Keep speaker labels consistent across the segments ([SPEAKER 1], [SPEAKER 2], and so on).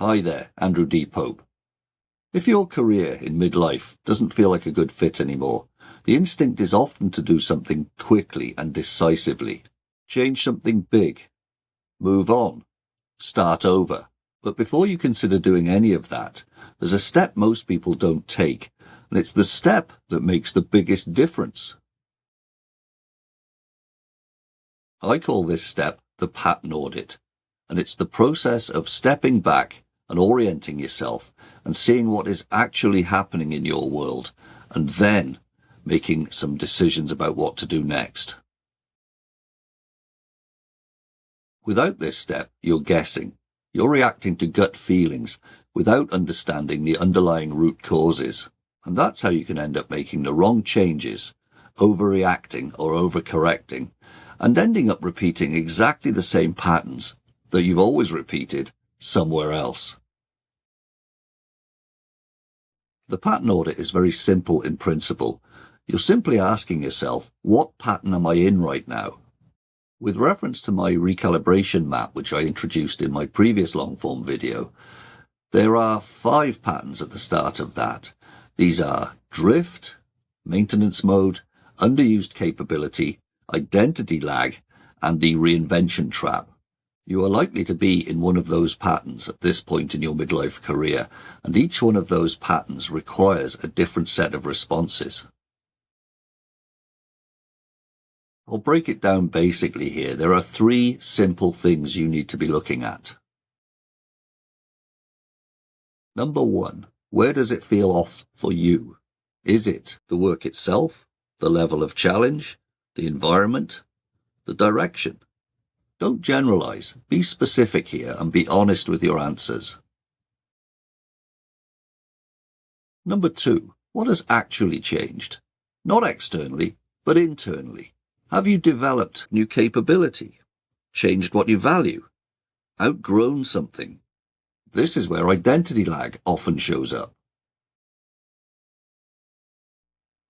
[SPEAKER 1] Hi there, Andrew D. Pope. If your career in midlife doesn't feel like a good fit anymore, the instinct is often to do something quickly and decisively. Change something big. Move on. Start over. But before you consider doing any of that, there's a step most people don't take, and it's the step that makes the biggest difference. I call this step the pattern audit, and it's the process of stepping back and orienting yourself and seeing what is actually happening in your world, and then making some decisions about what to do next. Without this step, you're guessing. You're reacting to gut feelings without understanding the underlying root causes. And that's how you can end up making the wrong changes, overreacting or overcorrecting, and ending up repeating exactly the same patterns that you've always repeated somewhere else. The pattern audit is very simple in principle. You're simply asking yourself, what pattern am I in right now? With reference to my recalibration map, which I introduced in my previous long-form video, there are 5 patterns at the start of that. These are drift, maintenance mode, underused capability, identity lag, and the reinvention trap. You are likely to be in one of those patterns at this point in your midlife career, and each one of those patterns requires a different set of responses. I'll break it down basically here. There are 3 simple things you need to be looking at. Number 1, where does it feel off for you? Is it the work itself, the level of challenge, the environment, the direction? Don't generalize. Be specific here and be honest with your answers. Number 2, what has actually changed? Not externally, but internally. Have you developed new capability? Changed what you value? Outgrown something? This is where identity lag often shows up.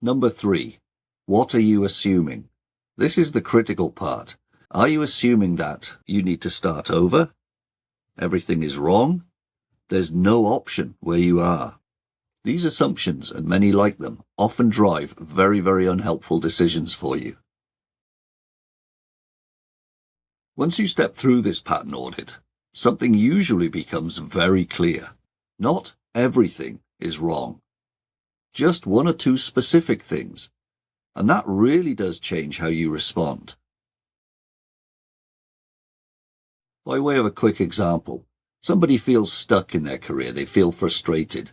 [SPEAKER 1] Number 3, what are you assuming? This is the critical part. Are you assuming that you need to start over? Everything is wrong? There's no option where you are. These assumptions, and many like them, often drive very, very unhelpful decisions for you. Once you step through this pattern audit, something usually becomes very clear. Not everything is wrong. Just 1 or 2 specific things. And that really does change how you respond. By way of a quick example, somebody feels stuck in their career. They feel frustrated.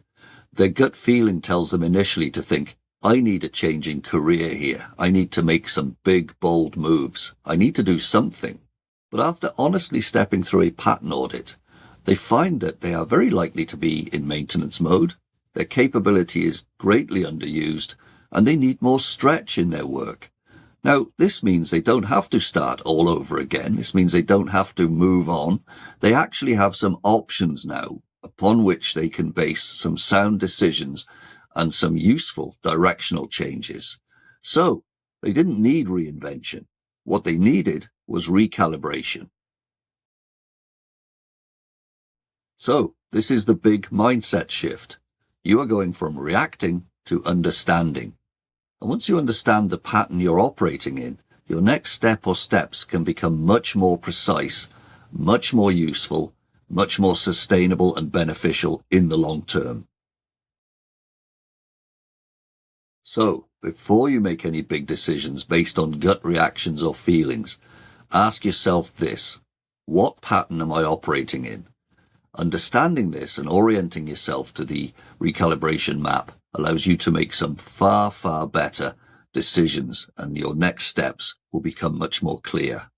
[SPEAKER 1] Their gut feeling tells them initially to think, I need a change in career here. I need to make some big, bold moves. I need to do something. But after honestly stepping through a pattern audit, they find that they are very likely to be in maintenance mode, their capability is greatly underused, and they need more stretch in their work. Now, this means they don't have to start all over again. This means they don't have to move on. They actually have some options now upon which they can base some sound decisions and some useful directional changes. So, they didn't need reinvention. What they needed was recalibration. So, this is the big mindset shift. You are going from reacting to understanding. And once you understand the pattern you're operating in, your next step or steps can become much more precise, much more useful, much more sustainable and beneficial in the long term. So, before you make any big decisions based on gut reactions or feelings, ask yourself this: what pattern am I operating in? Understanding this and orienting yourself to the recalibration map allows you to make some far, far better decisions, and your next steps will become much more clear.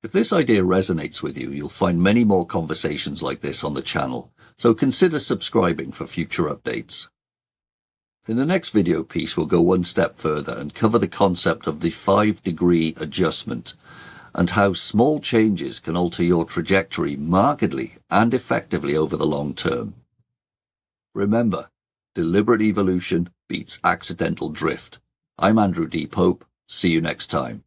[SPEAKER 1] If this idea resonates with you, you'll find many more conversations like this on the channel, so consider subscribing for future updates. In the next video piece, we'll go 1 step further and cover the concept of the 5-degree adjustment and how small changes can alter your trajectory markedly and effectively over the long term. Remember, deliberate evolution beats accidental drift. I'm Andrew D. Pope. See you next time.